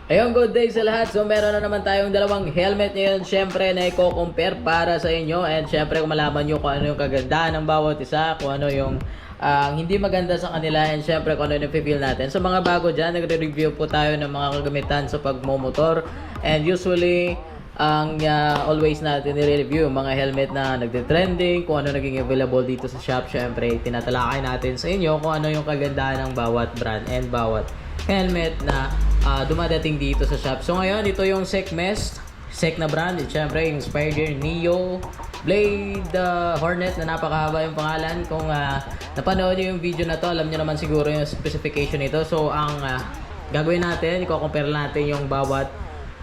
Ayun, good day sa lahat. So meron na naman tayong dalawang helmet ngayon, syempre na i-compare para sa inyo. And syempre kung malaman nyo kung ano yung kagandahan ng bawat isa, kung ano yung hindi maganda sa kanila, and syempre kung ano yung feel natin. So mga bago dyan, nagre-review po tayo ng mga kagamitan sa pagmomotor. And usually ang always natin nire-review mga helmet na nagde-trending, kung ano naging available dito sa shop. Syempre tinatalakay natin sa inyo kung ano yung kagandahan ng bawat brand and bawat helmet na dumadating dito sa shop. So ngayon, ito yung SEC na brand. Siyempre, yung Spider Neo Blade Hornet na napakahaba yung pangalan. Kung napanood nyo yung video na to, alam nyo naman siguro yung specification nito. So ang gagawin natin, i-compare natin yung bawat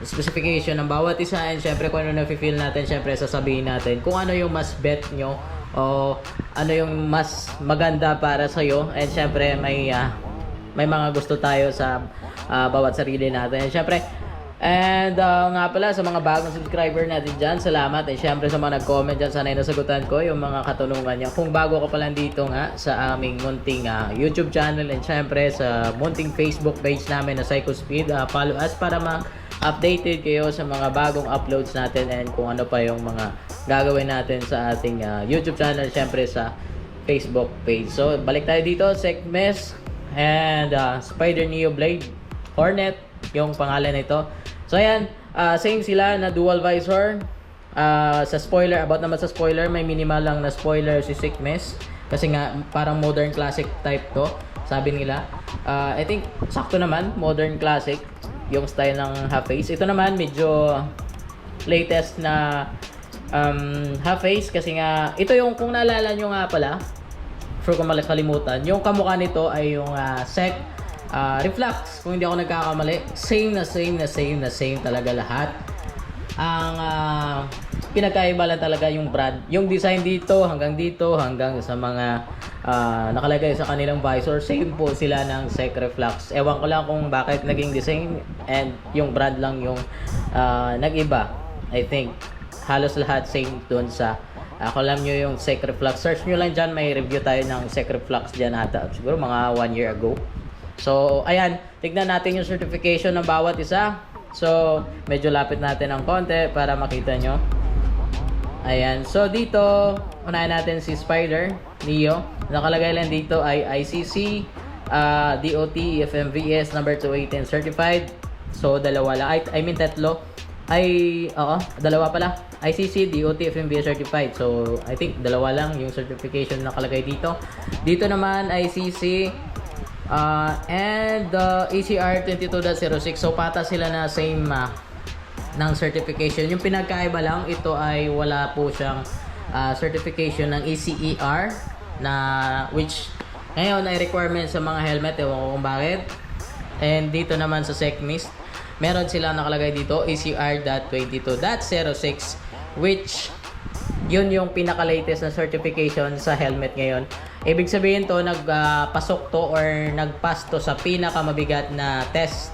specification ng bawat isa, and syempre kung ano na-feel natin, syempre sasabihin natin kung ano yung mas bet nyo o ano yung mas maganda para sa'yo. And syempre may mga gusto tayo sa bawat sarili natin. Syempre, and nga pala sa mga bagong subscriber natin dyan, salamat. And syempre sa mga nag-comment dyan, sana nasagutan ko yung mga katanungan niya. Kung bago ka pa lang dito nga sa aming munting YouTube channel, and syempre sa munting Facebook page namin na Psychospeed, follow us para ma-updated kayo sa mga bagong uploads natin and kung ano pa yung mga gagawin natin sa ating YouTube channel, syempre sa Facebook page. So balik tayo dito, SEC and Spider Neo Blade Hornet yung pangalan nito. So ayan, same sila na dual visor. Sa spoiler, about naman sa spoiler, may minimal lang na spoiler si SEC kasi nga parang modern classic type to, sabi nila. I think sakto naman, modern classic yung style ng half face. Ito naman medyo latest na half face, kasi nga ito yung, kung naalala nyo nga pala, for kung makalimutan, yung kamukha nito ay yung SEC Reflux, kung hindi ako nagkakamali. Same talaga lahat. Ang pinagkaiba lang talaga yung brand, yung design dito hanggang sa mga nakalagay sa kanilang visor, same po sila ng SEC Reflux. Ewan ko lang kung bakit naging design and yung brand lang yung nag-iba. I think halos lahat same doon sa ako alam nyo yung SEC Reflux. Search nyo lang dyan, may review tayo ng SEC Reflux dyan ata, siguro mga 1 year ago. So ayan, tignan natin yung certification ng bawat isa. So medyo lapit natin ng konti para makita nyo. Ayan, so dito unahin natin si Spider Neo. Nakalagay lang dito ay ICC DOT FMVS number 218 certified. So dalawa lang, I mean tatlo. Dalawa pala. ICC DOT FMVS certified. So I think dalawa lang yung certification na nakalagay dito. Dito naman ICC and ECR 22.06. So pata sila na same ng certification. Yung pinagkaiba lang, ito ay wala po siyang certification ng ECER na which ngayon ay requirement sa mga helmet. Ewan ko kung bakit. And dito naman sa SEC meron silang nakalagay dito ECR.22.06, which yun yung pinaka-latest na certification sa helmet ngayon. Ibig sabihin to, nagpasok to or nagpass to sa pinakamabigat na test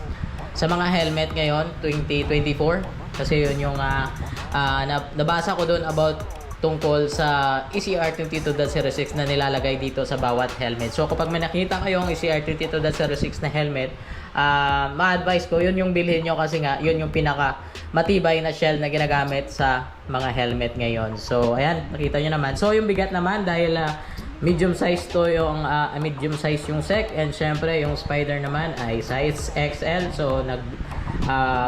sa mga helmet ngayon 2024. Kasi yun yung nabasa ko doon about tungkol sa ECR 22.06 na nilalagay dito sa bawat helmet. So kapag may nakita kayong ECR 22.06 na helmet, ma-advise ko yun yung bilhin nyo, kasi nga yun yung pinaka matibay na shell na ginagamit sa mga helmet ngayon. So ayan, nakita nyo naman. So yung bigat naman, dahil medium size to yung medium size yung SEC, and syempre yung Spider naman ay size XL. So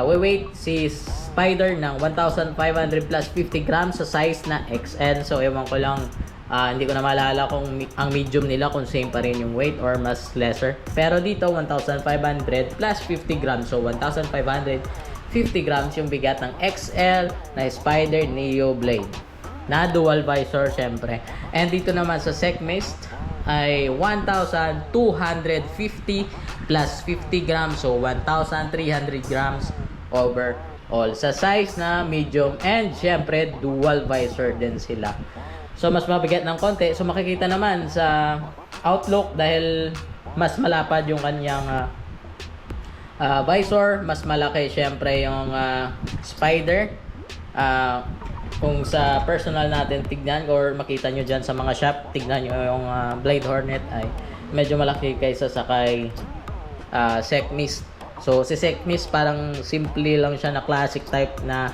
weight si Spider ng 1,500 plus 50 grams sa size na XL. So ewan ko lang Hindi ko na maalala kung ang medium nila kung same pa rin yung weight or mas lesser. Pero dito 1,500 plus 50 grams. So 1,550 grams yung bigat ng XL na Spyder Neo Blade na dual visor syempre. And dito naman sa Sekmist ay 1,250 plus 50 grams. So 1,300 grams overall. Sa size na medium and syempre dual visor din sila. So mas mabigat ng konti. So makikita naman sa outlook dahil mas malapad yung kanyang visor, mas malaki syempre yung Spyder. Kung sa personal natin tignan or makita nyo dyan sa mga shop, tignan nyo yung Blade Hornet ay medyo malaki kaysa sa kay Sekmist. So si Sekmist parang simple lang siya na classic type na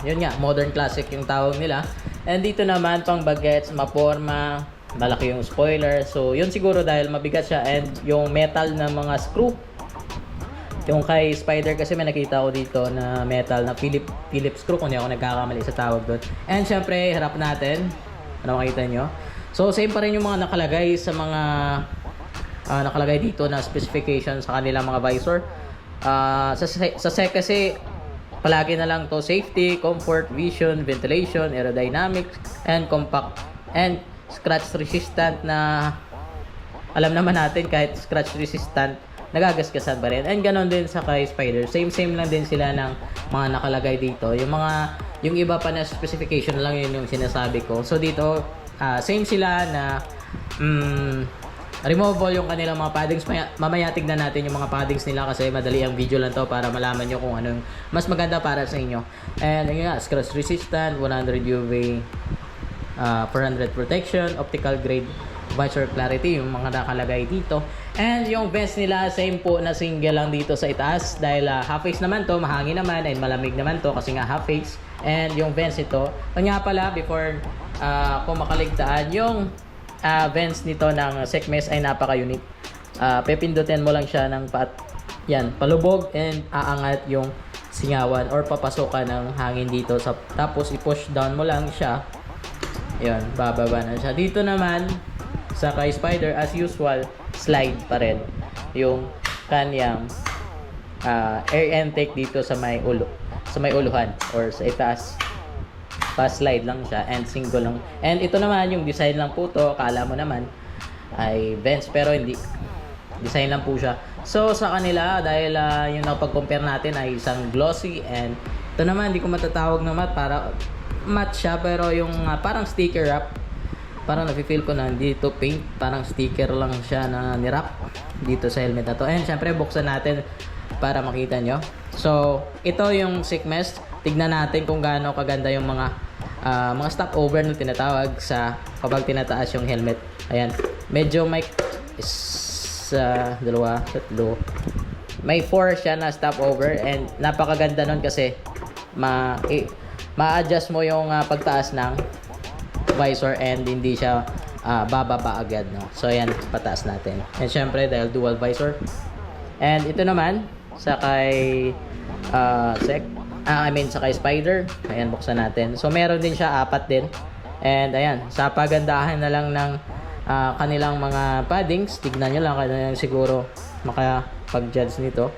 yun nga, modern classic yung tawag nila. And dito naman pang bagets, maporma, malaki yung spoiler. So yun siguro dahil mabigat siya and yung metal na mga screw. Yung kay Spyder kasi may nakita ko dito na metal na Phillips screw kung hindi ako nagkakamali sa tawag doon. And syempre, harap natin. Ano makita nyo? So same pa rin yung mga nakalagay sa mga nakalagay dito na specification sa kanilang mga visor. Sa SEC kasi palagi na lang to safety, comfort, vision, ventilation, aerodynamics, and compact and scratch resistant na alam naman natin kahit scratch resistant nagagasgasan pa rin. And ganon din sa kay Spyder. Same lang din sila ng mga nakalagay dito. Yung iba pa na specification lang yun yung sinasabi ko. So dito same sila na removable yung kanilang mga paddings. Mamaya tignan natin yung mga paddings nila kasi madali ang video lang to para malaman nyo kung anong mas maganda para sa inyo. And yun nga, scratch resistant, 100 UV 400 protection, optical grade visor clarity, yung mga nakalagay dito. And yung vents nila same po na single lang dito sa itaas dahil half face naman to, mahangin naman and malamig naman to kasi nga half face. And yung vents nito, nga pala before kung makaligtaan yung vents nito ng Sekmist ay napaka-unique. Pepindutin mo lang siya ng yan, palubog and aangat yung singawan or papasukan ng hangin dito tapos i-push down mo lang siya. Yan, bababa na siya. Dito naman sa kay Spyder as usual, slide pa rin yung kanyang air intake dito sa may uluhan or sa itaas. Pa-slide lang siya and single lang. And ito naman yung design lang po to. Akala mo naman ay vents pero hindi. Design lang po siya. So sa kanila dahil yung napag-compare natin ay isang glossy and ito naman hindi ko matatawag na matte para matte siya pero yung parang sticker wrap. Parang nafe-feel ko na dito paint, parang sticker lang siya na ni-wrap dito sa helmet na to. And syempre buksan natin para makita nyo. So ito yung Sekmist. Tignan natin kung gaano kaganda yung mga stopover na tinatawag sa kapag tinataas yung helmet. Ayan. Medyo may dalawa, tatlo. May 4 siya na stopover and napakaganda nun kasi ma-adjust mo yung pagtaas ng visor and hindi siya bababa agad, no? So ayan, pataas natin. And syempre dahil dual visor. And ito naman sa kay sa kay Spyder. Ayan, buksan natin. So meron din siya 4 din. And ayan, sa pagandahan na lang ng kanilang mga paddings, tignan nyo lang kaya siguro makapag-judge nito.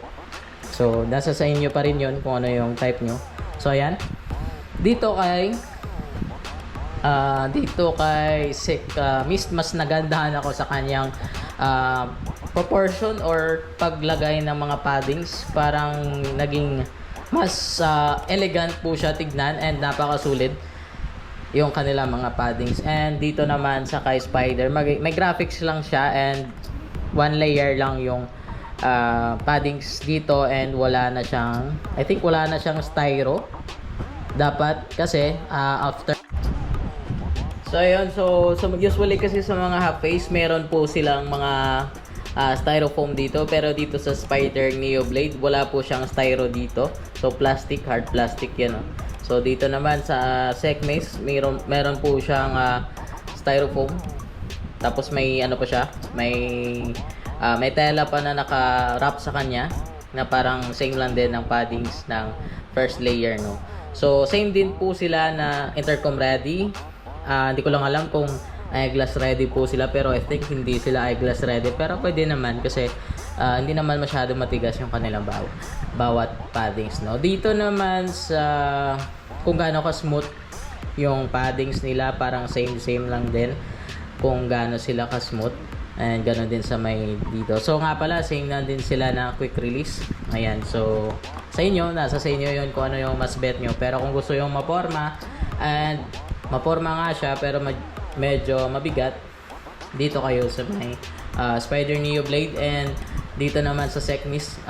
So nasa sa inyo pa rin yun kung ano yung type nyo. So ayan, dito kay Sekmist mas nagandahan ako sa kanyang proportion or paglagay ng mga paddings. Parang naging mas elegant po siya tignan and napakasulit yung kanilang mga paddings. And dito naman sa kay Spyder may graphics lang siya and 1 layer lang yung paddings dito and wala na siyang styro dapat kasi after. So ayun, so usually kasi sa mga half face meron po silang mga styrofoam dito, pero dito sa Spyder Neo Blade wala po siyang styro dito. So plastic, hard plastic yan, oh. So dito naman sa Sekmist meron po siyang styrofoam. Tapos may ano pa siya, may tela pa na naka-wrap sa kanya na parang same lang din ng paddings ng first layer, no. So same din po sila na intercom ready Hindi ko lang alam kung eyeglass ready po sila, pero I think hindi sila eyeglass ready, pero pwede naman kasi hindi naman masyado matigas yung kanilang bawat paddings, no. Dito naman sa kung gaano ka smooth yung paddings nila, parang same lang din kung gaano sila ka smooth, and ganoon din sa may dito. So nga pala, same na din sila na quick release. Ayan, so sa inyo, nasa sa inyo yun kung ano yung mas bet nyo. Pero kung gusto yung maporma, and maporma nga siya pero medyo mabigat, dito kayo sa may Spider Neo Blade. And dito naman sa Sekmis,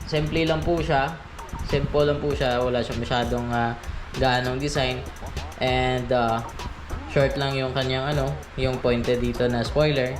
simple lang po siya, wala siyang masyadong gaanong design, and short lang yung kanyang yung pointed dito na spoiler,